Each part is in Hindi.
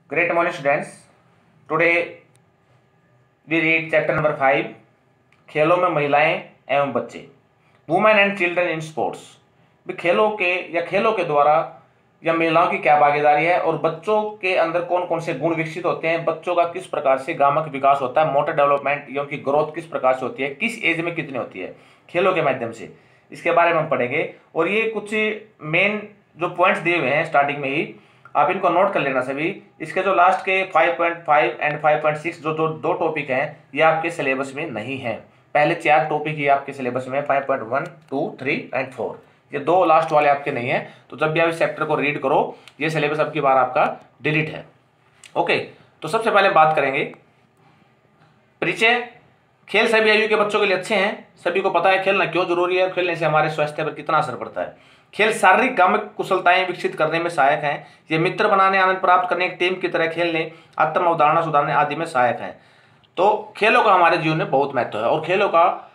Great morning, students. Today we read chapter number 5, खेलों में महिलाएं एवं बच्चे, women and children in sports. भी खेलों के द्वारा या महिलाओं की क्या भागीदारी है और बच्चों के अंदर कौन कौन से गुण विकसित होते हैं, बच्चों का किस प्रकार से गामक विकास होता है, मोटर डेवलपमेंट या उनकी ग्रोथ किस प्रकार से होती है, किस एज में कितनी होती है खेलों के माध्यम से, इसके बारे में हम पढ़ेंगे। और ये कुछ मेन जो पॉइंट्स दिए हुए हैं स्टार्टिंग में ही, आप इनको नोट कर लेना सभी। इसके जो लास्ट के 5.5 एंड 5.6 जो दो टॉपिक हैं ये आपके सिलेबस में नहीं है। पहले 4 टॉपिक ही आपके सिलेबस में 5.1, 2, 3 एंड 4, ये 2 लास्ट वाले आपके नहीं है। तो जब भी आप इस चैप्टर को रीड करो, ये सिलेबस अब की बार आपका डिलीट है। ओके, तो सबसे पहले बात करेंगे परिचय। खेल सभी आयु के बच्चों के लिए अच्छे हैं। सभी को पता है खेलना क्यों जरूरी है, खेलने से हमारे स्वास्थ्य पर कितना असर पड़ता है। खेल शारीरिक गामक कुशलताएं विकसित करने में सहायक हैं। ये मित्र बनाने, आनंद प्राप्त करने, एक टीम की तरह खेलने, आत्म अवधारणा सुधारने आदि में सहायक हैं। तो खेलों का हमारे जीवन में बहुत महत्व है और खेलों का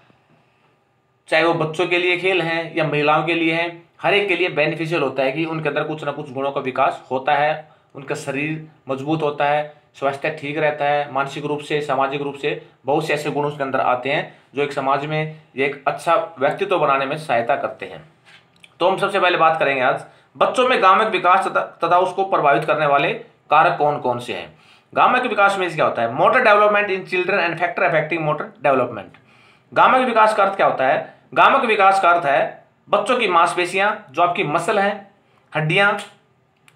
चाहे वो बच्चों के लिए खेल हैं या महिलाओं के लिए हैं, हर एक के लिए बेनिफिशियल होता है कि उनके अंदर कुछ ना कुछ गुणों का विकास होता है, उनका शरीर मजबूत होता है, स्वास्थ्य ठीक रहता है, मानसिक रूप से, सामाजिक रूप से बहुत से ऐसे गुण उसके अंदर आते हैं जो एक समाज में एक अच्छा व्यक्तित्व बनाने में सहायता करते हैं। तो हम सबसे पहले बात करेंगे आज बच्चों में गामक विकास तथा उसको प्रभावित करने वाले कारक कौन कौन से हैं। गामक विकास में क्या होता है? Motor development in children and factor affecting motor development. गामक विकास का अर्थ क्या होता है? गामक विकास का अर्थ है बच्चों की मांसपेशियां, जो आपकी मसल है, हड्डियां,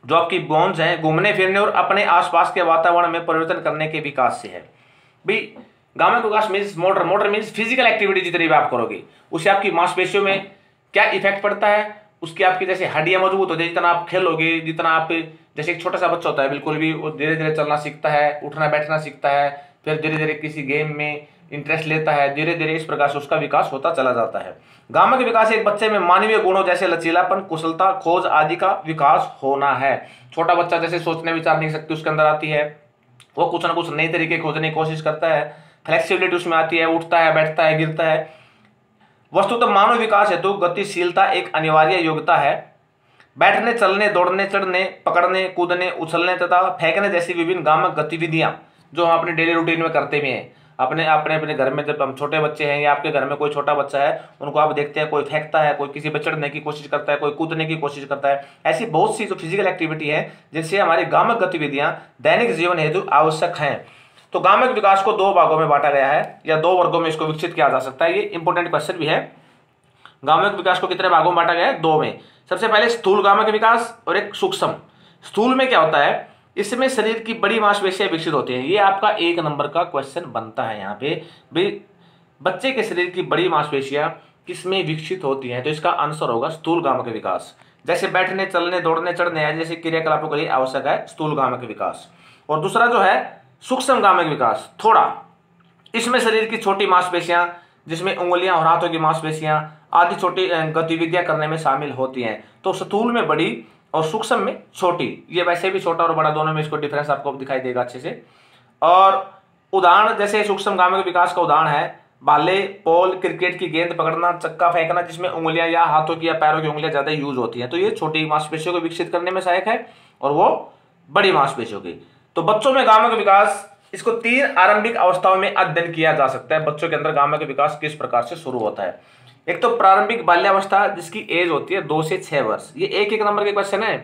जो आपकी बोन्स हैं, घूमने फिरने और अपने आसपास के वातावरण में परिवर्तन करने के विकास से है। भी गामक विकास means motor means physical activity जितनी भी आप करोगे उससे आपकी मांसपेशियों में क्या इफेक्ट पड़ता है, उसकी आपकी जैसे हड्डियां मजबूत होती है, जितना आप खेलोगे, जितना आप, जैसे एक छोटा सा बच्चा होता है बिल्कुल भी, वो धीरे धीरे चलना सीखता है, उठना बैठना सीखता है, फिर धीरे धीरे किसी गेम में इंटरेस्ट लेता है, धीरे धीरे इस प्रकार से उसका विकास होता चला जाता है। गामक विकास एक बच्चे में मानवीय गुणों जैसे लचीलापन, कुशलता, खोज आदि का विकास होना है। छोटा बच्चा जैसे सोचने विचारने की शक्ति उसके अंदर आती है, वो कुछ ना कुछ नई तरीके खोजने की कोशिश करता है, फ्लेक्सिबिलिटी उसमें आती है, उठता है, बैठता है, गिरता है। वस्तुतः मानव विकास हेतु गतिशीलता एक अनिवार्य योग्यता है। बैठने, चलने, दौड़ने, चढ़ने, पकड़ने, कूदने, उछलने तथा फेंकने जैसी विभिन्न गामक गतिविधियां जो हम अपने डेली रूटीन में करते भी हैं। अपने घर में जब हम छोटे बच्चे हैं या आपके घर में कोई छोटा बच्चा है, उनको आप देखते हैं, कोई फेंकता है, कोई किसी पर चढ़ने की कोशिश करता है, कोई कूदने की कोशिश करता है। ऐसी बहुत सी जो फिजिकल एक्टिविटी है जिनसे हमारी गामक गतिविधियां दैनिक जीवन हेतु आवश्यक हैं। तो गामक विकास को 2 भागों में बांटा गया है या 2 वर्गों में इसको विकसित किया जा सकता है। ये इंपॉर्टेंट क्वेश्चन भी है। गामक विकास को कितने भागों में बांटा गया है? 2 में। सबसे पहले स्थूल गामक विकास और एक सूक्ष्म। स्थूल में क्या होता है? इसमें शरीर की बड़ी मांसपेशियां विकसित होती हैं। ये आपका 1 नंबर का क्वेश्चन बनता है यहाँ पे भी, बच्चे के शरीर की बड़ी मांसपेशियां किसमें विकसित होती हैं? तो इसका आंसर होगा स्थूल गामक विकास। जैसे बैठने, चलने, दौड़ने, चढ़ने जैसे क्रियाकलापों के लिए आवश्यक है स्थूल गामक विकास। और दूसरा जो है सूक्ष्म गामक विकास, थोड़ा, इसमें शरीर की छोटी मांसपेशियां जिसमें उंगलियां और हाथों की मांसपेशियां आदि छोटी गतिविधियां करने में शामिल होती हैं। तो स्थूल में बड़ी और सूक्ष्म में छोटी। ये वैसे भी छोटा और बड़ा दोनों में इसको डिफरेंस आपको दिखाई देगा अच्छे से। और उदाहरण जैसे सूक्ष्म गामक विकास का उदाहरण है बाले, पोल, क्रिकेट की गेंद पकड़ना, चक्का फेंकना, जिसमें उंगलियां या हाथों की या पैरों की उंगलियां ज्यादा यूज होती हैं। तो ये छोटी मांसपेशियों को विकसित करने में सहायक है और वो बड़ी मांसपेशियों की। तो बच्चों में गामक विकास, इसको 3 आरंभिक अवस्थाओं में अध्ययन किया जा सकता है। बच्चों के अंदर गामक विकास किस प्रकार से शुरू होता है? एक तो प्रारंभिक बाल्यावस्था जिसकी एज होती है 2 से 6 वर्ष। ये एक नंबर के क्वेश्चन है।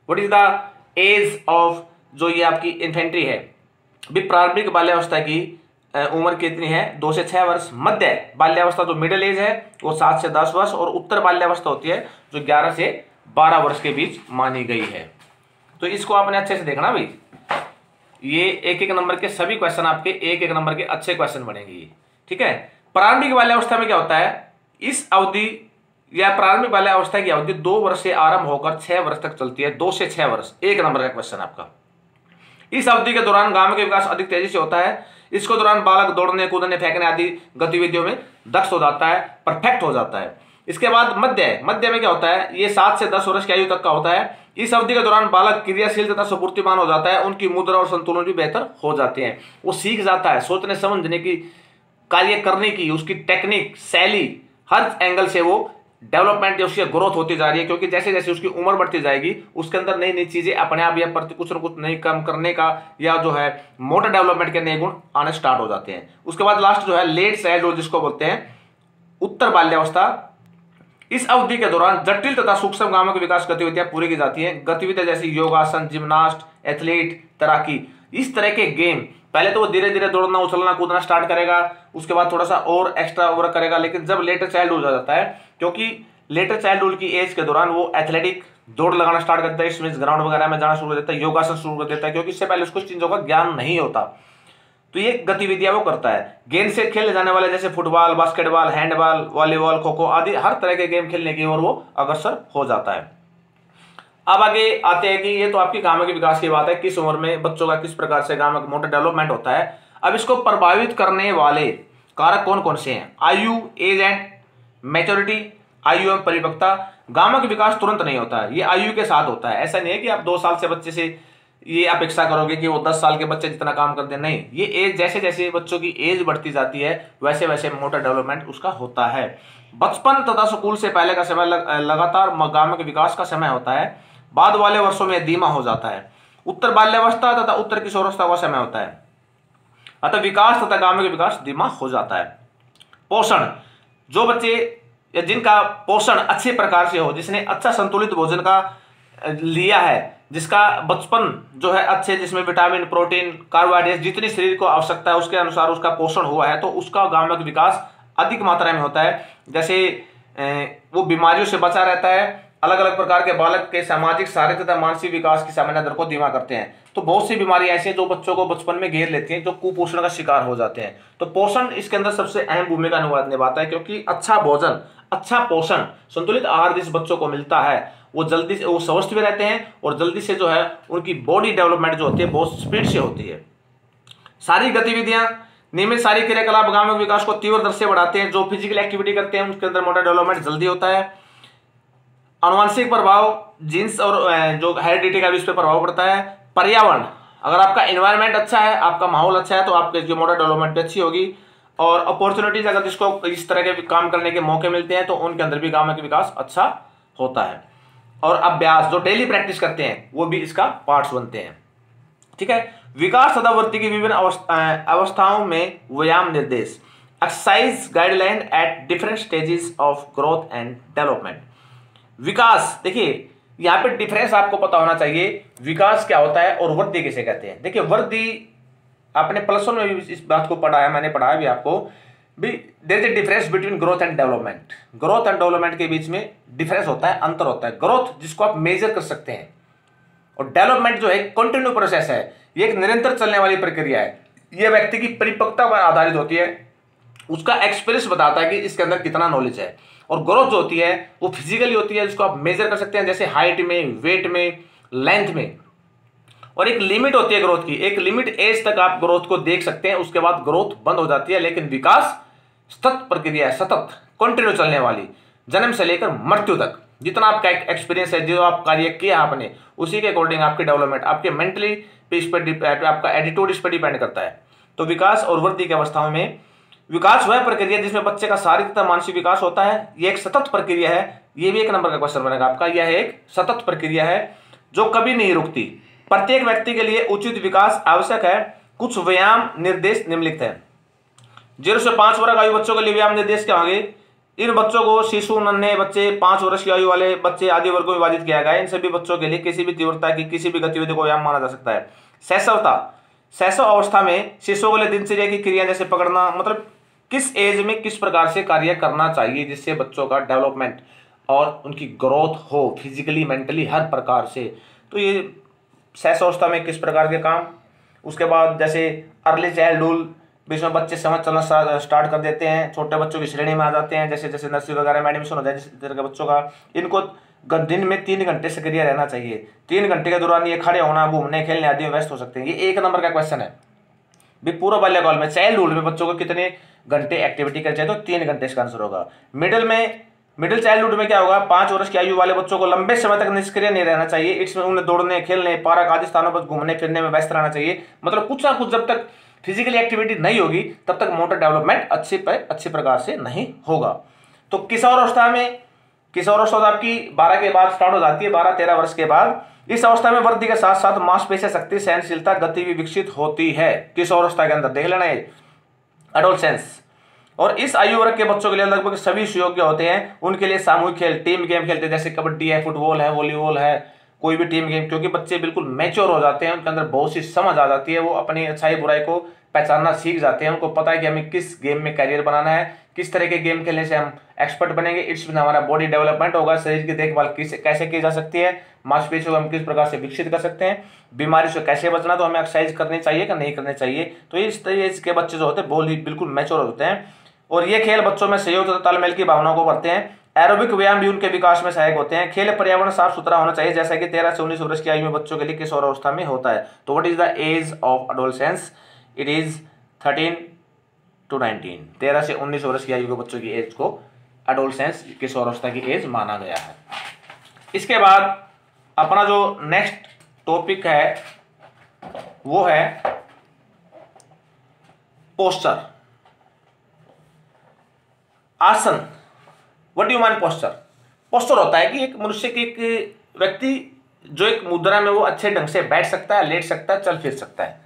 What is the age of, जो ये आपकी इन्फेंट्री है, भी प्रारंभिक बाल्यावस्था की उम्र कितनी है? 2 से 6 वर्ष। मध्य बाल्यावस्था जो मिडिल एज है वो 7 से 10 वर्ष और उत्तर बाल्यावस्था होती है जो 11 से 12 वर्ष के बीच मानी गई है। तो इसको आपने अच्छे से देखना भाई, ये एक नंबर के सभी क्वेश्चन आपके एक नंबर के अच्छे क्वेश्चन बनेंगे, ठीक है। प्रारंभिक बाल्यावस्था में क्या होता है? इस अवधि या प्रारंभिक बाल्यावस्था की अवधि 2 वर्ष से आरंभ होकर 6 वर्ष तक चलती है। 2 से 6 वर्ष, 1 नंबर का क्वेश्चन आपका। इस अवधि के दौरान गामक विकास अधिक तेजी से होता है। इसके दौरान बालक दौड़ने, कूदने, फेंकने आदि गतिविधियों में दक्ष हो जाता है, परफेक्ट हो जाता है। इसके बाद मध्य में क्या होता है? ये 7 से 10 वर्ष की आयु तक का होता है। इस अवधि के दौरान बालक क्रियाशील तथा सुपूर्तिमान हो जाता है। उनकी मुद्रा और संतुलन भी बेहतर हो जाते हैं। वो सीख जाता है सोचने समझने की, कार्य करने की, उसकी टेक्निक, शैली, हर एंगल से वो डेवलपमेंट या उसकी ग्रोथ होती जा रही है, क्योंकि जैसे जैसे उसकी उम्र बढ़ती जाएगी उसके अंदर नई नई चीजें अपने आप या प्रति कुछ न कुछ नई काम करने का या जो है मोटर डेवलपमेंट के नए गुण आने स्टार्ट हो जाते हैं। उसके बाद लास्ट जो है लेट चाइल्डहुड जिसको बोलते हैं, उत्तर बाल्यावस्था। इस अवधि के दौरान जटिल तथा सूक्ष्म गामक विकास गतिविधियां पूरी की जाती हैं। गतिविधियां जैसे योगासन, जिम्नास्ट, एथलीट, तैराकी, इस तरह के गेम। पहले तो वो धीरे धीरे दौड़ना उछलना कूदना स्टार्ट करेगा, उसके बाद थोड़ा सा और एक्स्ट्रा वर्क करेगा, लेकिन जब लेटर चाइल्डहुड हो जाता है, क्योंकि लेटर चाइल्डहुड की एज के दौरान वो एथलेटिक दौड़ लगाना स्टार्ट करता है, इसमें ग्राउंड वगैरह में जाना शुरू कर देता है, योगासन शुरू कर देता है, क्योंकि इससे पहले उसको चीजों का ज्ञान नहीं होता। तो ये गतिविधियां वो करता है। गेंद से खेले जाने वाले जैसे football, basketball, handball, volleyball, kho kho आदि हर तरह के गेम खेलने की ओर वो अग्रसर हो जाता है। अब आगे आते हैं कि ये तो आपकी गामक विकास की बात है, किस उम्र में बच्चों का किस प्रकार से गामक मोटर डेवलपमेंट होता है। अब इसको प्रभावित करने वाले कारक कौन कौन से हैं? आयु, एज एंड मैच्योरिटी, आयु एवं परिपक्वता। गामक विकास तुरंत नहीं होता है, ये आयु के साथ होता है। ऐसा नहीं है कि आप 2 साल से बच्चे से ये अपेक्षा करोगे कि वो 10 साल के बच्चे जितना काम कर दे, नहीं। ये एज जैसे जैसे बच्चों की एज बढ़ती जाती है वैसे वैसे मोटर डेवलपमेंट उसका होता है। बचपन तथा स्कूल से पहले का समय लगातार गामक विकास का समय होता है। बाद वाले वर्षों में धीमा हो जाता है। उत्तर बाल्यावस्था तथा उत्तर किशोरावस्था का समय होता है, अतः विकास तथा गामक विकास धीमा हो जाता है। पोषण, जो बच्चे या जिनका पोषण अच्छे प्रकार से हो, जिसने अच्छा संतुलित भोजन का लिया है, जिसका बचपन जो है अच्छे, जिसमें विटामिन, प्रोटीन, कार्बोहाइड्रेट जितनी शरीर को आवश्यकता है उसके अनुसार उसका पोषण हुआ है, तो उसका गामक विकास अधिक मात्रा में होता है। जैसे वो बीमारियों से बचा रहता है। अलग अलग प्रकार के बालक के सामाजिक, शारीरिक तथा मानसिक विकास की सामान्य दर को धीमा करते हैं। तो बहुत सी बीमारियां ऐसी हैं जो बच्चों को बचपन में घेर लेती हैं, जो कुपोषण का शिकार हो जाते हैं। तो पोषण इसके अंदर सबसे अहम भूमिका निभाता है, क्योंकि अच्छा भोजन, अच्छा पोषण, संतुलित आहार जिस बच्चों को मिलता है वो जल्दी से वो स्वस्थ भी रहते हैं और जल्दी से जो है उनकी बॉडी डेवलपमेंट जो होती है बहुत स्पीड से होती है। सारी गतिविधियां, नियमित सारी क्रियाकलाप गामक विकास को तीव्र दर से बढ़ाते हैं। जो फिजिकल एक्टिविटी करते हैं उनके अंदर मोटर डेवलपमेंट जल्दी होता है। आनुवंशिक प्रभाव, जीन्स और जो हेरिडिटी का भी इस पर प्रभाव पड़ता है। पर्यावरण, अगर आपका एनवायरनमेंट अच्छा है, आपका माहौल अच्छा है, तो आपके जो मोटर डेवलपमेंट भी अच्छी होगी। और अपॉर्चुनिटीज, अगर जिसको इस तरह के काम करने के मौके मिलते हैं तो उनके अंदर भी गामक विकास अच्छा होता है। और अभ्यास, जो डेली प्रैक्टिस करते हैं वो भी इसका पार्ट्स बनते हैं। ठीक है। विकास तथा वृद्धि की विभिन्न अवस्थाओं में व्यायाम निर्देश, exercise guideline at different stages of growth and development. विकास, देखिए यहाँ पे डिफरेंस आपको पता होना चाहिए, विकास क्या होता है और वृद्धि किसे कहते हैं। देखिए वृद्धि आपने +1 में भी इस बात को पढ़ा है, मैंने पढ़ाया भी आपको भी, there is a difference between growth and development. Growth and development के बीच में डिफरेंस होता है, अंतर होता है। ग्रोथ जिसको आप मेजर कर सकते हैं, और डेवलपमेंट जो है कंटिन्यू प्रोसेस है, ये एक निरंतर चलने वाली प्रक्रिया है। यह व्यक्ति की परिपक्वता पर आधारित होती है, उसका एक्सपीरियंस बताता है कि इसके अंदर कितना नॉलेज है। और ग्रोथ जो होती है वो फिजिकली होती है, जिसको आप मेजर कर सकते हैं, जैसे हाइट में, वेट में, लेंथ में। और एक लिमिट होती है ग्रोथ की, एक लिमिट एज तक आप ग्रोथ को देख सकते हैं, उसके बाद ग्रोथ बंद हो जाती है। लेकिन विकास सतत प्रक्रिया है, सतत कंटिन्यू चलने वाली, जन्म से लेकर मृत्यु तक। जितना आपका एक्सपीरियंस है, जो आप कार्य किया आपने, उसी के अकॉर्डिंग आपकी डेवलपमेंट, आपके मेंटली पे इस पर, आपका एटीट्यूड इस पर डिपेंड करता है। तो विकास और वृद्धि की अवस्थाओं में, विकास वह प्रक्रिया जिसमें बच्चे का शारीरिक तथा मानसिक विकास होता है। यह एक सतत प्रक्रिया है, यह भी 1 नंबर का क्वेश्चन बनेगा आपका। यह एक सतत प्रक्रिया है जो कभी नहीं रुकती। प्रत्येक व्यक्ति के लिए उचित विकास आवश्यक है। कुछ व्यायाम निर्देश निम्नलिखित है। 0 से 5 वर्ष आयु बच्चों के लिए व्यायाम निर्देश क्या होंगे? इन बच्चों को शिशु, नन्हे बच्चे, 5 वर्ष की आयु वाले बच्चे आदि वर्गों में विभाजित किया गया है। इन सभी बच्चों के लिए किसी भी तीव्रता की किसी भी गतिविधि को व्यायाम माना जा सकता है। शैशवता, शैशव अवस्था में शिशुओं के लिए दिनचर्या की क्रिया जैसे पकड़ना, मतलब किस एज में किस प्रकार से कार्य करना चाहिए जिससे बच्चों का डेवलपमेंट और उनकी ग्रोथ हो, फिजिकली, मेंटली, हर प्रकार से। तो ये शैशवावस्था में किस प्रकार के काम। उसके बाद जैसे अर्ली चाइल्डहुड, बीच में बच्चे समझ चलना स्टार्ट कर देते हैं, छोटे बच्चों की श्रेणी में आ जाते हैं, जैसे जैसे नर्सरी वगैरह में एडमिशन हो जाए जिस तरह के बच्चों का। इनको दिन में 3 घंटे सक्रिय रहना चाहिए। 3 घंटे के दौरान ये खड़े होना, घूमने, खेलने आदि में व्यस्त हो सकते हैं। ये 1 नंबर का क्वेश्चन है। भी पूर्व बाल्यकाल में, चाइल्डहुड में बच्चों को कितने घंटे एक्टिविटी करनी चाहिए? तो 3 घंटे इसका आंसर होगा। मिडिल चाइल्डहुड में क्या होगा? 5 वर्ष की आयु वाले बच्चों को लंबे समय तक निष्क्रिय नहीं रहना चाहिए। इसमें उन्हें दौड़ने, खेलने, पार्क आदि स्थानों पर घूमने फिरने में व्यस्त रहना चाहिए। मतलब कुछ ना कुछ जब तक फिजिकली एक्टिविटी नहीं होगी तब तक मोटर डेवलपमेंट अच्छे प्रकार से नहीं होगा। तो किशोर अवस्था में किशोरावस्था आपकी 12 के बाद स्टार्ट हो जाती है, 12-13 वर्ष के बाद। इस अवस्था में वृद्धि के साथ साथ मांसपेशियां शक्ति, सहनशीलता, गति भी विकसित होती है किशोरावस्था के अंदर, देख लेना ये एडोलसेंस। और इस आयु वर्ग के बच्चों के लिए लगभग सभी सुयोग्य होते हैं। उनके लिए सामूहिक खेल, टीम गेम खेलते हैं, जैसे कबड्डी है, फुटबॉल है, वॉलीबॉल है, कोई भी टीम गेम, क्योंकि बच्चे बिल्कुल मैच्योर हो जाते हैं, उनके अंदर बहुत सी समझ आ जाती है, वो अपनी अच्छाई बुराई को पहचानना सीख जाते हैं, उनको पता है कि हमें किस गेम में करियर बनाना है, किस तरह के गेम खेलने से हम एक्सपर्ट बनेंगे, इसमें हमारा बॉडी डेवलपमेंट होगा, शरीर की देखभाल कैसे की जा सकती है, मांसपेशियों को हम किस प्रकार से विकसित कर सकते हैं, बीमारी से कैसे बचना, तो हमें एक्सरसाइज करनी चाहिए कि नहीं करनी चाहिए। तो इस तरह के बच्चे जो होते हैं बहुत ही बिल्कुल मैच्योर होते हैं। और ये खेल बच्चों में सहयोग तथा तालमेल की भावना को बढ़ते हैं। एरोबिक व्यायाम भी उनके विकास में सहायक होते हैं। खेल पर्यावरण साफ सुथरा होना चाहिए, जैसा कि 13 से 19 वर्ष की आयु में बच्चों के लिए किशोर अवस्था में होता है। तो what is the age of adolescence? It is 13 to 19। 13 से 19 वर्ष की आयु के बच्चों की एज को एडोलसेंस, किशोर अवस्था की एज माना गया है। इसके बाद अपना जो नेक्स्ट टॉपिक है वो है पोस्चर, आसन। What do you mean posture? Posture होता है कि एक मनुष्य की, एक व्यक्ति जो एक मुद्रा में वो अच्छे ढंग से बैठ सकता है, लेट सकता है, चल फिर सकता है,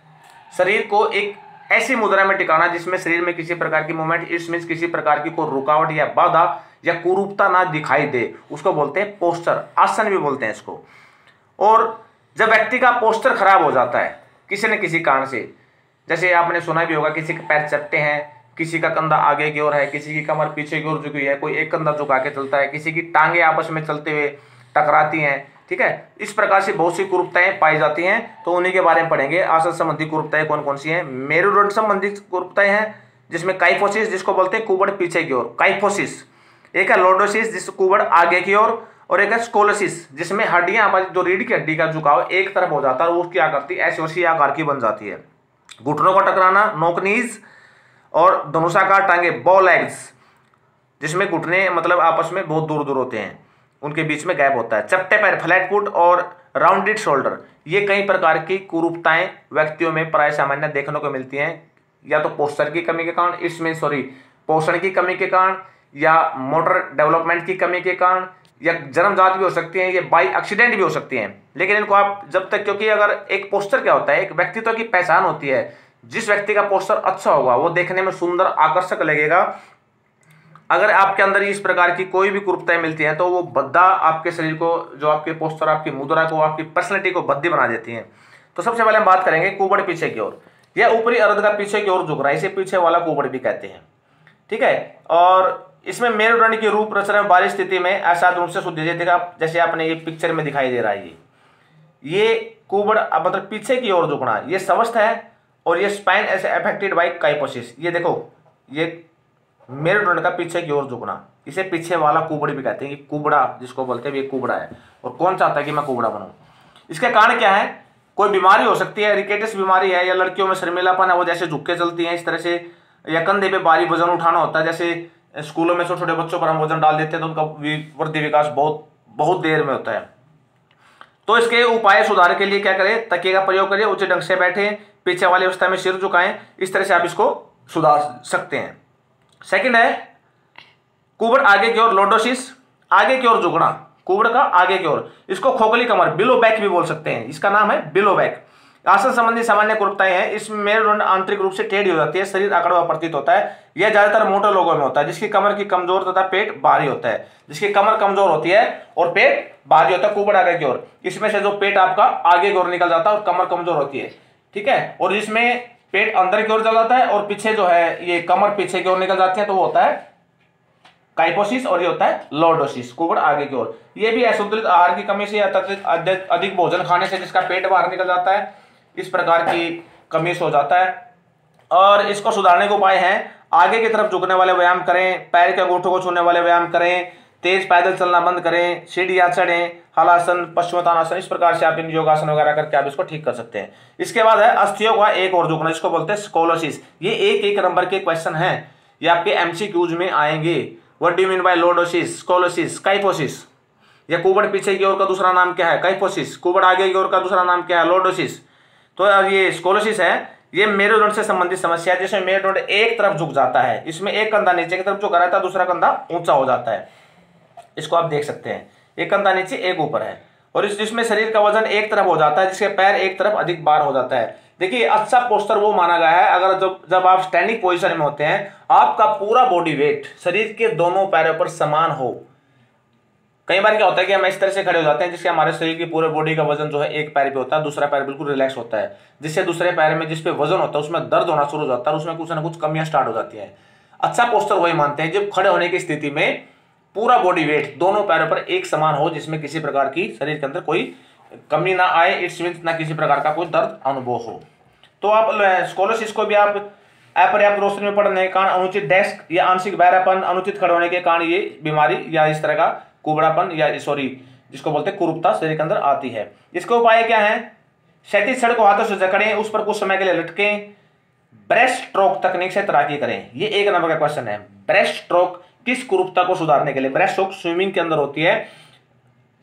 शरीर को एक ऐसी मुद्रा में टिकाना जिसमें शरीर में किसी प्रकार की मूवमेंट, इसमें किसी प्रकार की कोई रुकावट या बाधा या कुरूपता ना दिखाई दे, उसको बोलते हैं पोस्चर, आसन भी बोलते हैं इसको। और जब व्यक्ति का पोस्चर खराब हो जाता है किसी न किसी कारण से, जैसे आपने सुना भी होगा किसी के पैर चपटे हैं, किसी का कंधा आगे की ओर है, किसी की कमर पीछे की ओर झुकी है, कोई एक कंधा झुका के चलता है, किसी की टांगे आपस में चलते हुए टकराती हैं, ठीक है, इस प्रकार से बहुत सी कुरूपताएं पाई जाती हैं। तो उन्हीं के बारे में पढ़ेंगे। आसन संबंधी कुरूपताएं कौन कौन सी हैं? मेरुदंड संबंधी कुरूपताएं हैं, जिसमें काइफोसिस, जिसको बोलते हैं कुबड़ पीछे की ओर, काइफोसिस। एक है लॉर्डोसिस, जिस कुबड़ आगे की ओर, और एक है स्कोलोसिस, जिसमें हड्डियां, जो रीढ़ की हड्डी का झुकाव एक तरफ हो जाता है, वो क्या करती है, ऐसी वैसी आकार की बन जाती है। घुटनों का टकराना, नोकनीज, और धनुषाकार टांगे, बॉ लेग्स, जिसमें घुटने मतलब आपस में बहुत दूर दूर होते हैं, उनके बीच में गैप होता है। चपटे पैर, फ्लैट फुट और राउंडेड शोल्डर, ये कई प्रकार की कुरूपताएं व्यक्तियों में प्राय सामान्य देखने को मिलती हैं, या तो पोस्चर की कमी के कारण, इसमें पोषण की कमी के कारण, या मोटर डेवलपमेंट की कमी के कारण, या जन्मजात भी हो सकती हैं, ये बाई एक्सीडेंट भी हो सकती हैं। लेकिन इनको आप जब तक, क्योंकि अगर एक पोस्चर क्या होता है, एक व्यक्तित्व की पहचान होती है। जिस व्यक्ति का पोस्चर अच्छा होगा वो देखने में सुंदर, आकर्षक लगेगा। अगर आपके अंदर इस प्रकार की कोई भी कुरूपताएं मिलती हैं तो वो बद्दा आपके शरीर को, जो आपके पोस्चर, आपकी मुद्रा को, आपकी पर्सनैलिटी को बद्दी बना देती हैं। तो सबसे पहले हम बात करेंगे कुबड़ पीछे की ओर। यह ऊपरी अर्ध का पीछे की ओर झुक रहा है, इसे पीछे वाला कुबड़ भी कहते हैं, ठीक है। और इसमें मेरुदंड की रूप रचना में बाहरी स्थिति में असाध रूप से शुद्ध, जैसे आपने ये पिक्चर में दिखाई दे रहा है, ये कुबड़ मतलब पीछे की ओर झुकना, ये स्वस्थ है। और ये स्पाइन ऐसे अफेक्टेड बाय काइफोसिस, ये देखो, ये मेरुदंड का पीछे की ओर झुकना, इसे पीछे वाला कुबड़ भी कहते हैं। ये कुबड़ा जिसको बोलते हैं, ये कुबड़ा है। और कौन चाहता है कि मैं कुबड़ा बनूं? इसके कारण क्या है? कोई बीमारी हो सकती है, रिकेटस बीमारी है, या लड़कियों में शर्मिलापन है, वो जैसे झुक के चलती हैं इस तरह से, या कंधे पे भारी वजन उठाना होता है, जैसे स्कूलों में छोटे छोटे बच्चों पर हम वजन डाल देते हैं तो उनका वृद्धि विकास बहुत देर में होता है। तो इसके उपाय सुधार के लिए क्या करें? तकिए का प्रयोग करिए, उचित ढंग से बैठे, पीछे वाली अवस्था में सिर झुकाएं, इस तरह से आप इसको सुधार सकते हैं। सेकंड है कुबड़ आगे की ओर, लॉर्डोसिस, आगे की ओर झुकना, कुबड़ का आगे की ओर, इसको खोखली कमर, बिलो बैक भी बोल सकते हैं, इसका नाम है बिलो बैक। आसन संबंधी सामान्य कुरूपताएं हैं, इसमें मेरुदंड आंतरिक रूप से टेढ़ी हो जाती है, शरीर अकड़ा हुआ प्रतीत होता है। यह ज्यादातर मोटे लोगों में होता है, जिसकी कमर की कमजोर तथा पेट भारी होता है, जिसकी कमर कमजोर होती है और पेट भारी होता है, कुबड़ आगे की ओर। इसमें से जो पेट आपका आगे की ओर निकल जाता है और कमर कमजोर होती है, ठीक है। और जिसमें पेट अंदर की ओर चला जाता है और पीछे जो है ये कमर पीछे की ओर निकल जाती है, तो वो होता है काइफोसिस, और ये होता है लॉर्डोसिस, कुबड़ आगे की ओर। ये भी असंतुलित आहार की कमी से, अधिक भोजन खाने से जिसका पेट बाहर निकल जाता है, इस प्रकार की कमी से हो जाता है। और इसको सुधारने के उपाय हैं, आगे की तरफ झुकने वाले व्यायाम करें, पैर के अंगूठों को छूने वाले व्यायाम करें, तेज पैदल चलना बंद करें, सीढ़ियां चढ़ें, हलासन, पश्चिमोत्तानासन, इस प्रकार से आप इन योगासन वगैरह करके आप इसको ठीक कर सकते हैं। इसके बाद है अस्थियों का एक और झुकना, जिसको बोलते हैं स्कोलोसिस। ये एक नंबर के क्वेश्चन हैं, ये आपके एमसीक्यूज में आएंगे। What do you mean by lordosis, scoliosis, kyphosis? या कुबड़ पीछे की ओर का दूसरा नाम क्या है? काइफोसिस। कुबड़ आगे की ओर का दूसरा नाम क्या है? लॉर्डोसिस। तो ये स्कोलोसिस है, ये मेरुदंड से संबंधित समस्या है, जिसमें मेरुदंड एक तरफ झुक जाता है, इसमें एक कंधा नीचे की तरफ झुका रहता है, दूसरा कंधा ऊंचा हो जाता है। इसको आप देख सकते हैं, एक कंधा नीचे एक ऊपर है, और जिसमें शरीर का वजन एक तरफ हो जाता है, जिसके पैर एक तरफ अधिक बार हो जाता है। देखिए अच्छा पोस्टर वो माना गया है अगर जब आप स्टैंडिंग पोजीशन में होते हैं, आपका पूरा बॉडी वेट शरीर के दोनों पैरों पर समान हो। कई बार क्या होता है कि हम इस तरह से खड़े हो जाते हैं जिससे हमारे शरीर की पूरे बॉडी का वजन जो है एक पैर पे होता है, दूसरा पैर बिल्कुल रिलैक्स होता है, जिससे दूसरे पैर में जिस पे वजन होता है उसमें दर्द होना शुरू हो जाता है, उसमें कुछ ना कुछ कमियां स्टार्ट हो जाती हैं। अच्छा पोस्टर वही मानते हैं जब खड़े होने की स्थिति में पूरा बॉडी वेट दोनों पैरों पर एक समान हो, जिसमें किसी प्रकार की शरीर के अंदर कोई कमी ना आए, इट्स मीन्स ना किसी प्रकार का कोई दर्द अनुभव हो। तो आप स्कॉलरशिप को भी आप अपर्याप्त रोशनी में पड़ने के कारण, अनुचित डेस्क या आंशिक बहरापन, अनुचित खड़े होने के कारण ये बीमारी या इस तरह का कुबड़ापन या सॉरी जिसको बोलते हैं कुरूपता शरीर के अंदर आती है। इसके उपाय क्या है? क्षैतिज छड़ को हाथों से जकड़ें, उस पर कुछ समय के लिए लटकें, ब्रेस्ट स्ट्रोक तकनीक से तैराकी करें। ये एक नंबर का क्वेश्चन है। ब्रेस्ट स्ट्रोक किस कुरूपता को सुधारने के लिए? ब्रेस्ट स्ट्रोक स्विमिंग के अंदर होती है,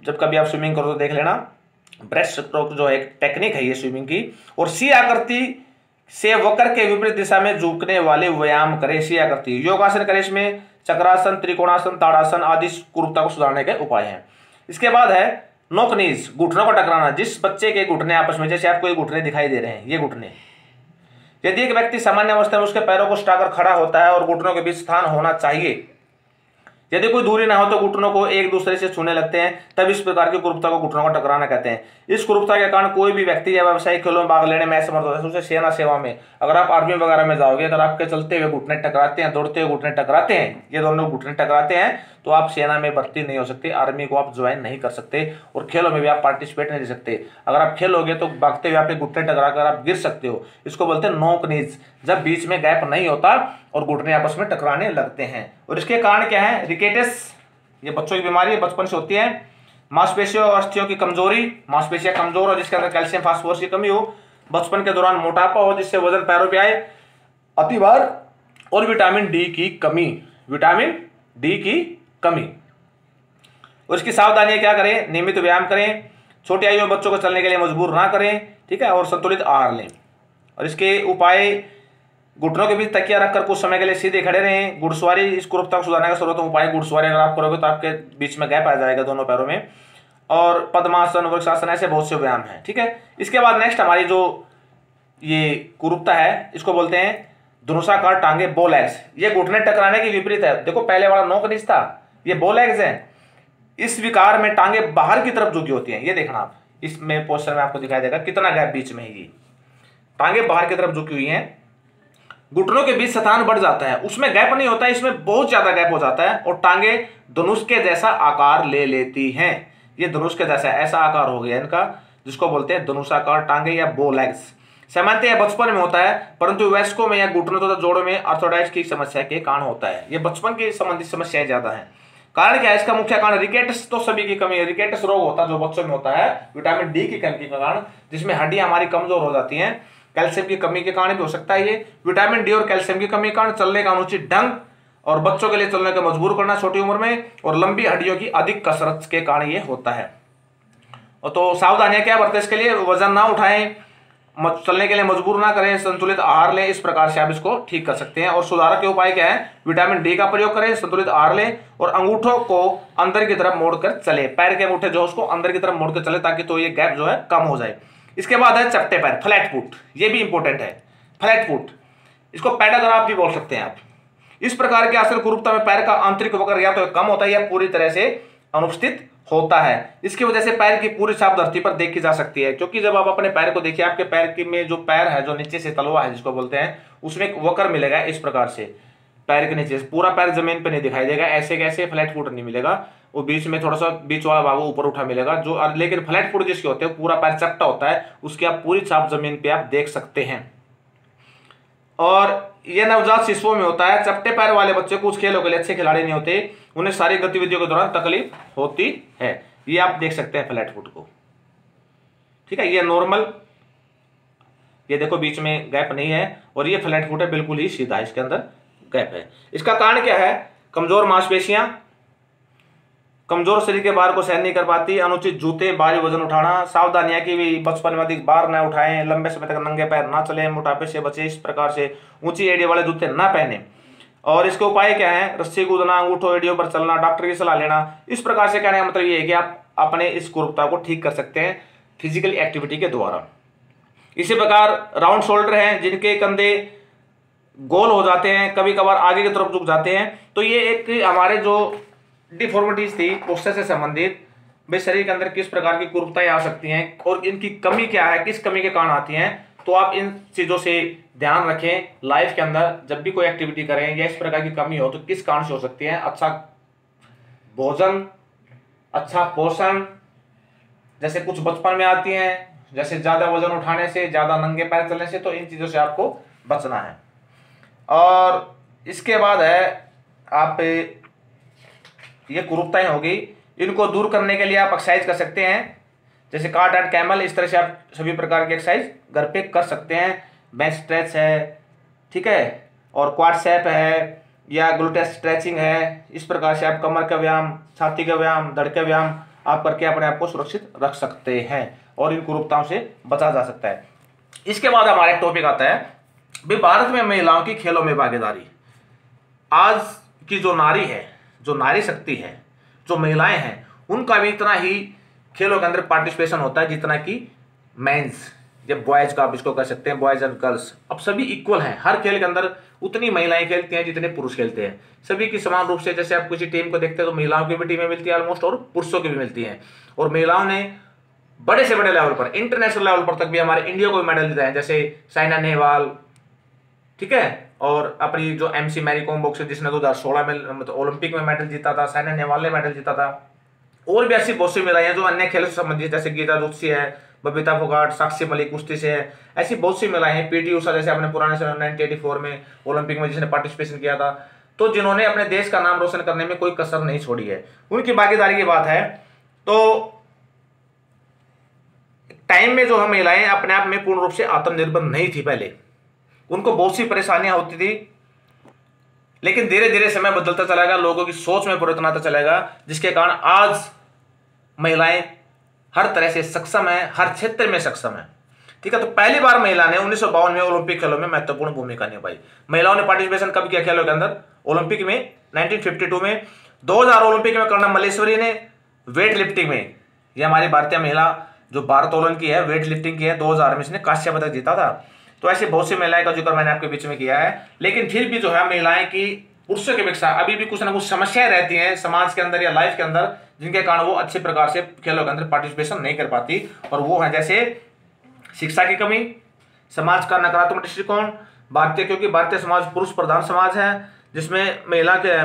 जब कभी आप स्विमिंग करो तो देख लेना। ब्रेस्ट स्ट्रोक जो है एक टेक्निक है ये स्विमिंग की। और सी आकृति से वक्र के विपरीत दिशा में झुकने वाले व्यायाम करें। सी आकृति योगासन करें, इसमें चक्रासन, त्रिकोणासन, ताड़ासन आदि कुरूपता को सुधारने के उपाय हैं। इसके बाद है नोक नीज, घुटनों को टकराना। जिस बच्चे के घुटने आपस में, जैसे आपको ये घुटने दिखाई दे रहे हैं, ये घुटने, यदि एक व्यक्ति सामान्य अवस्था में उसके पैरों को सटाकर खड़ा होता है और घुटनों के बीच स्थान होना चाहिए, यदि कोई दूरी ना हो तो घुटनों को एक दूसरे से छूने लगते हैं, तब इस प्रकार की कुरूपता को घुटनों का टकराना कहते हैं। इस कुरूपता के कारण कोई भी व्यक्ति या व्यावसायिक खेलों में भाग लेने में असमर्थ होता है। उसे सेना सेवा में, अगर आप आर्मी वगैरह में जाओगे, अगर आपके चलते हुए घुटने टकराते हैं, दौड़ते हुए घुटने टकराते हैं, ये दोनों घुटने टकराते हैं, तो आप सेना में भर्ती नहीं हो सकते, आर्मी को आप ज्वाइन नहीं कर सकते, और खेलों में भी आप पार्टिसिपेट नहीं कर सकते। अगर आप खेलोगे तो भागते हुए आपके घुटने टकराकर आप गिर सकते हो। इसको बोलते हैं नोक नीज, जब बीच में गैप नहीं होता और घुटने आपस में टकराने लगते हैं। और इसके कारण क्या है? रिकेटस, ये बच्चों की बीमारी बचपन से होती है। मांसपेशियों और अस्थियों की कमजोरी, मांसपेशियां कमजोर हो जिसके अंदर कैल्शियम फास्फोरस की कमी हो, बचपन के दौरान मोटापा हो जिससे वजन पैरों पे आए, अतिभार और विटामिन डी की कमी, विटामिन डी की कमी। और इसकी सावधानियां क्या करें? नियमित व्यायाम करें, छोटी आयु में बच्चों को चलने के लिए मजबूर ना करें, ठीक है, और संतुलित आहार लें। और इसके उपाय, घुटनों के बीच तकिया रखकर कुछ समय के लिए सीधे खड़े रहें। घुड़सवारी, इस कुरूपता को सुधारने का सर्वोत्तम उपाय घुड़सवारी अगर आप करोगे तो आपके बीच में गैप आ जाएगा दोनों पैरों में। और पद्मासन, वृक्षासन, ऐसे बहुत से व्यायाम हैं, ठीक है। इसके बाद नेक्स्ट हमारी जो ये कुरूपता है, इसको बोलते हैं धनुषाकार टांगे, बो लेग्स। ये घुटने टकराने के विपरीत है। देखो पहले वाला नोक नीज था, ये बो लेग्स है। इस विकार में टांगे बाहर की तरफ झुकी होती हैं। ये देखना आप, इसमें पोस्टर में आपको दिखाई देगा कितना गैप बीच में है। ये टांगे बाहर की तरफ झुकी हुई हैं, घुटनों के बीच स्थान बढ़ जाता है, उसमें गैप नहीं होता है, इसमें बहुत ज्यादा गैप हो जाता है, और टांगे धनुष के जैसा आकार ले लेती हैं। ये धनुष के जैसा ऐसा आकार हो गया इनका, जिसको बोलते हैं धनुषाकार टांगे या बो लेग्स। सामान्यतः बचपन में होता है, परंतु वयस्कों में या घुटनों तथा जोड़ों में आर्थराइटिस की समस्या के कारण होता है। ये बचपन की संबंधित समस्याएं ज्यादा है। कारण क्या है? इसका मुख्य कारण रिकेटस तो सभी की कमी है। रिकेटस रोग होता है जो बच्चों में होता है विटामिन डी की कमी के कारण, जिसमें हड्डियां हमारी कमजोर हो जाती हैं। कैल्शियम की कमी के कारण भी हो सकता है ये। विटामिन डी और कैल्शियम की कमी के कारण चलने का अनुचित ढंग, और बच्चों के लिए चलने का मजबूर करना छोटी उम्र में, और लंबी हड्डियों की अधिक कसरत के कारण ये होता है। और तो सावधानियां क्या बरतें इसके लिए? वजन ना उठाएं, चलने के लिए मजबूर ना करें, संतुलित आहार लें। इस प्रकार से आप इसको ठीक कर सकते हैं। और सुधारक के उपाय क्या है? विटामिन डी का प्रयोग करें, संतुलित आहार लें, और अंगूठों को अंदर की तरफ मोड़कर चले। पैर के अंगूठे जो उसको अंदर की तरफ मोड़कर चले, ताकि तो ये गैप जो है कम हो जाए। इसके बाद है चपटे पैर, फ्लैट फुट। ये भी इंपॉर्टेंट है, फ्लैट फुट। इसको पैडाग्राफ भी बोल सकते हैं आप। इस प्रकार के आसन कुरूपता में पैर का आंतरिक वक्र या तो कम होता है या पूरी तरह से अनुपस्थित होता है। इसकी वजह से पैर की पूरी छाप धरती पर देखी जा सकती है। क्योंकि जब आप अपने पैर को देखिए, आपके पैर की में जो पैर है, जो नीचे से तलवा है जिसको बोलते हैं, उसमें एक वक्र मिलेगा इस प्रकार से। पैर के नीचे पूरा पैर जमीन पे नहीं दिखाई देगा, ऐसे कैसे फ्लैट फुट नहीं मिलेगा। वो बीच में थोड़ा सा बीच वाला भाग ऊपर उठा मिलेगा जो, लेकिन फ्लैट फुट जिसके होते हैं पूरा पैर चपटा होता है, उसकी आप पूरी छाप जमीन पे आप देख सकते हैं। और यह नवजात शिशुओं में होता है। चपटे पैर वाले बच्चे कुछ खेलों के लिए अच्छे खिलाड़ी नहीं होते, उन्हें सारी गतिविधियों के दौरान तकलीफ होती है। ये आप देख सकते हैं फ्लैट फुट को, ठीक है। ये नॉर्मल, ये देखो बीच में गैप नहीं है, और ये फ्लैट फुट है, बिल्कुल ही सीधा, इसके अंदर गैप है। इसका कारण क्या है? कमजोर मांसपेशियां, कमजोर शरीर के भार को सहन नहीं कर पाती, अनुचित जूते, भारी वजन उठाना। सावधानियां कि भी बचपन में अधिक भार न उठाएं, लंबे समय तक नंगे पैर ना चलें, मोटापे से बचें, इस प्रकार से ऊंची एड़ी वाले जूते ना पहने। और इसके उपाय क्या है? रस्सी कूदना, अंगूठो एड़ियों पर चलना, डॉक्टर की सलाह लेना। इस प्रकार से कहने का मतलब ये है कि आप अपने इस कुरूपता को ठीक कर सकते हैं फिजिकल एक्टिविटी के द्वारा। इसी प्रकार राउंड शोल्डर हैं, जिनके कंधे गोल हो जाते हैं, कभी कभार आगे की तरफ झुक जाते हैं, तो ये एक हमारे जो डिफॉर्मिटीज थी पोस्चर से संबंधित, वे शरीर के अंदर किस प्रकार की कुरूपताएं आ सकती हैं और इनकी कमी क्या है, किस कमी के कारण आती हैं, तो आप इन चीज़ों से ध्यान रखें। लाइफ के अंदर जब भी कोई एक्टिविटी करें या इस प्रकार की कमी हो तो किस कारण से हो सकती है? अच्छा भोजन, अच्छा पोषण, जैसे कुछ बचपन में आती हैं, जैसे ज़्यादा वजन उठाने से, ज़्यादा नंगे पैर चलने से, तो इन चीज़ों से आपको बचना है। और इसके बाद है आप ये कुरूपताएं होगी, इनको दूर करने के लिए आप एक्सरसाइज कर सकते हैं, जैसे कार्ट एंड कैमल। इस तरह से आप सभी प्रकार की एक्सरसाइज घर पे कर सकते हैं। बैक स्ट्रेच है, ठीक है, और क्वाड्रिसेप है या ग्लूटेस स्ट्रेचिंग है। इस प्रकार से आप कमर का व्यायाम, छाती का व्यायाम, धड़ का व्यायाम आप करके अपने आप को सुरक्षित रख सकते हैं और इन कुरूपताओं से बचा जा सकता है। इसके बाद हमारा एक टॉपिक आता है भी भारत में महिलाओं की खेलों में भागीदारी। आज की जो नारी है, जो नारी शक्ति है, जो महिलाएं हैं, उनका भी इतना ही खेलों के अंदर पार्टिसिपेशन होता है जितना कि मेंस या बॉयज का आप इसको कह सकते हैं, बॉयज एंड गर्ल्स। अब सभी इक्वल हैं, हर खेल के अंदर उतनी महिलाएं खेलती हैं जितने पुरुष खेलते हैं। सभी की समान रूप से, जैसे आप किसी टीम को देखते हैं तो महिलाओं की भी टीमें मिलती है ऑलमोस्ट और पुरुषों की भी मिलती हैं। और महिलाओं ने बड़े से बड़े लेवल पर, इंटरनेशनल लेवल पर तक भी हमारे इंडिया को मेडल जीता है, जैसे साइना नेहवाल, ठीक है, और अपनी जो MC मैरी कॉम बॉक्सर जिसने 2016 में मतलब ओलंपिक में मेडल जीता था, साइना नेहवाल ने मेडल जीता था। और भी ऐसी बहुत सी महिलाएं हैं जो अन्य खेलों से संबंधित, जैसे गीता जोशी है, बबीता फोगाट, साक्षी मलिक कुश्ती से है। ऐसी बहुत सी महिलाएं हैं, PT ऊषा जैसे अपने पुराने समय 1984 में ओलंपिक में जिसने पार्टिसिपेशन किया था, तो जिन्होंने अपने देश का नाम रोशन करने में कोई कसर नहीं छोड़ी है। उनकी भागीदारी की बात है तो टाइम में जो है महिलाएं अपने आप में पूर्ण रूप से आत्मनिर्भर नहीं थी। पहले उनको बहुत सी परेशानियां होती थी, लेकिन धीरे धीरे समय बदलता चलेगा, लोगों की सोच में परिवर्तन आता चलेगा, जिसके कारण आज महिलाएं हर तरह से सक्षम है, हर क्षेत्र में सक्षम है, ठीक है। तो पहली बार महिला ने 1952 में ओलंपिक खेलों में महत्वपूर्ण भूमिका निभाई। महिलाओं ने पार्टिसिपेशन कब किया खेलों के अंदर? ओलंपिक में 1952 में। 2000 ओलंपिक में कर्णम मल्लेश्वरी ने वेट लिफ्टिंग में, यह हमारी भारतीय महिला जो भारोत्तोलन की है, वेट लिफ्टिंग की है, 2000 में इसने कांस्य पदक जीता था। तो ऐसी बहुत सी महिलाएं का जिक्र मैंने आपके बीच में किया है, लेकिन फिर भी जो है महिलाएं की पुरुषों की अपेक्षा अभी भी कुछ ना कुछ समस्याएं रहती हैं समाज के अंदर या लाइफ के अंदर, जिनके कारण वो अच्छे प्रकार से खेलों के अंदर पार्टिसिपेशन नहीं कर पाती। और वो है जैसे शिक्षा की कमी, समाज का नकारात्मक दृष्टिकोण, क्योंकि भारतीय समाज पुरुष प्रधान समाज है, जिसमें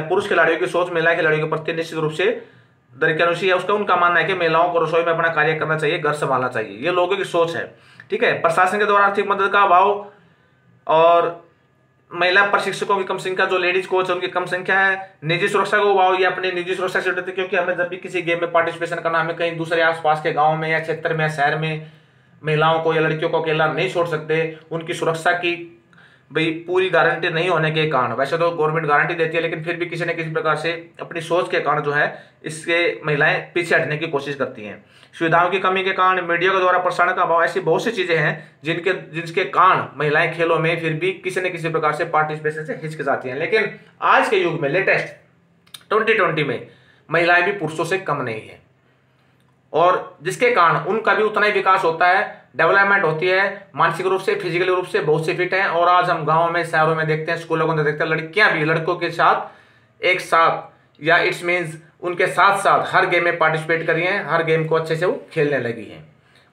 पुरुष खिलाड़ियों की सोच महिला खिलाड़ियों के प्रति निश्चित रूप से दरकियानुसी है। उसका उनका मानना है कि महिलाओं को रसोई में अपना कार्य करना चाहिए, घर संभालना चाहिए, ये लोगों की सोच है, ठीक है। प्रशासन के द्वारा आर्थिक मदद का अभाव और महिला प्रशिक्षकों की कम संख्या, जो लेडीज कोच है उनकी कम संख्या है, निजी सुरक्षा का अभाव, ये अपनी निजी सुरक्षा से डरते, क्योंकि हमें जब भी किसी गेम में पार्टिसिपेशन करना, हमें कहीं दूसरे आसपास के गांव में या क्षेत्र में या शहर में महिलाओं को या लड़कियों को अकेला नहीं छोड़ सकते। उनकी सुरक्षा की भाई पूरी गारंटी नहीं होने के कारण, वैसे तो गवर्नमेंट गारंटी देती है, लेकिन फिर भी किसी न किसी प्रकार से अपनी सोच के कारण जो है इसके महिलाएं पीछे हटने की कोशिश करती हैं। सुविधाओं की कमी के कारण, मीडिया के द्वारा प्रसारण का अभाव, ऐसी बहुत सी चीजें हैं जिसके कारण महिलाएं खेलों में फिर भी किसी न किसी प्रकार से पार्टिसिपेशन से हिचकिचाती हैं। लेकिन आज के युग में, लेटेस्ट 2020 में, महिलाएं भी पुरुषों से कम नहीं है, और जिसके कारण उनका भी उतना ही विकास होता है, डेवलपमेंट होती है, मानसिक रूप से, फिजिकली रूप से बहुत से फिट हैं। और आज हम गांव में, शहरों में देखते हैं, स्कूलों में देखते हैं, लड़कियां भी लड़कों के साथ एक साथ या इट्स मीन्स उनके साथ साथ हर गेम में पार्टिसिपेट कर रही हैं, हर गेम को अच्छे से वो खेलने लगी हैं।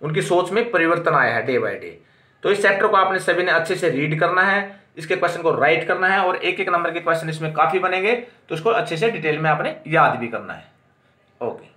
उनकी सोच में परिवर्तन आया है डे बाय डे। तो इस चैप्टर को आपने सभी ने अच्छे से रीड करना है, इसके क्वेश्चन को राइट करना है, और एक एक नंबर के क्वेश्चन इसमें काफी बनेंगे, तो इसको अच्छे से डिटेल में आपने याद भी करना है। ओके।